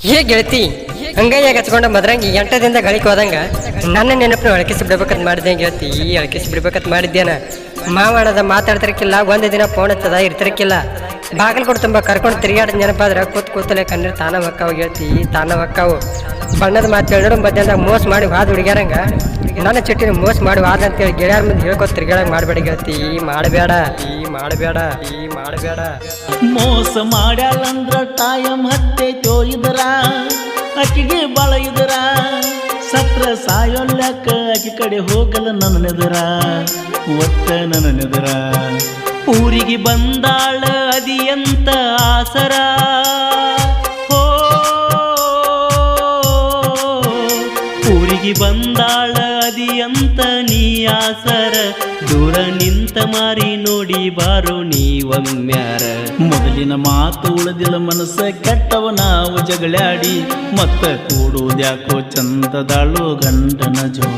ಹೇ ಗೆಳತಿ ಹಂಗಯ್ಯಾಗ ಹಚ್ಕೊಂಡ ಮದ್ರಂಗಿ ಎಂಟದಿಂದ ಗಳಿಕೆ ಹೋದಂಗ ನನ್ನ ನೆನಪನ್ನು ಅಳಕಿಸಿ ಬಿಡ್ಬೇಕಂತ ಮಾಡಿದೆ ಗೆಳತಿ ಅಳಕಿಸಿ ಬಿಡ್ಬೇಕಂತ ಮಾಡಿದ್ದೇನ ಮಾವಣದ ಮಾತಾಡ್ತಿರಕ್ಕಿಲ್ಲ ಒಂದೇ ದಿನ ಫೋನ್ ಹಚ್ಚದ ಇರ್ತಿರಕ್ಕಿಲ್ಲ ಬಾಗಲಕೋಟೆ ತುಂಬ ಕರ್ಕೊಂಡು ತಿರುಗಾಡಿದ ನೆನಪಾದ್ರೆ ಕೂತಲೆ ಕಣ್ಣೀರು ತಾನ ಹೊಕ್ಕಾವು ಗೆಳತಿ ತಾನ ಹೊಕ್ಕಾವು ಬಣ್ಣದ ಮಾತು ಹೇಳಿದ್ರು ಮಧ್ಯಾಹ್ನದಾಗ ಮೋಸ ಮಾಡಿ ಹಾದು ಹುಡುಗ್ಯಾರಂಗ ನನ್ನ ಚಟ್ಟಿನ ಮೋಸ ಮಾಡಿ ಹಾದ ಅಂತೇಳಿ ಗೆಳೆಯರ ಮುಂದೆ ಹೇಳ್ಕೊತ ತಿರ್ಗಾಡಂಗ ಮಾಡಬೇಡ ಗೆಳತಿ ಮಾಡಬೇಡ ಮೋಸ ಮಾಡ್ಯಾಳಂದ್ರ ಟೈಮ್ ಹತ್ತೈತೋ ಇದರ ಅಕ್ಕಿಗೆ ಬಾಳ ಇದರ ಸತ್ರ ಸಾಯೋಲ್ಯಾಕ ಅಕ್ಕಿ ಕಡೆ ಹೋಗಲ್ಲ ನನ್ನ ನೆದರ ಒತ್ತ ನನ್ನ ನೆದರ ಊರಿಗೆ ಬಂದಾಳ ಅದಿಯಂತ ಆಸರ ಹೋ ಊರಿಗೆ ಬಂದಾಳ ಅದಿಯಂತ ನೀ ಆಸರ ದೂರ ನಿಂತ ಮಾರಿ ನೋಡಿ ಬಾರೋ ನೀವಮ್ಮ್ಯಾರ ಮೊದಲಿನ ಮಾತು ಉಳಿದಿಲ್ಲ ಮನಸ್ಸ ಕೆಟ್ಟವ ನಾವು ಜಗಳಾಡಿ ಮತ್ತ ಕೂಡುವುದ್ಯಾಕೋ ಚಂದದಾಳು ಗಂಡನ ಜೋಡಿ.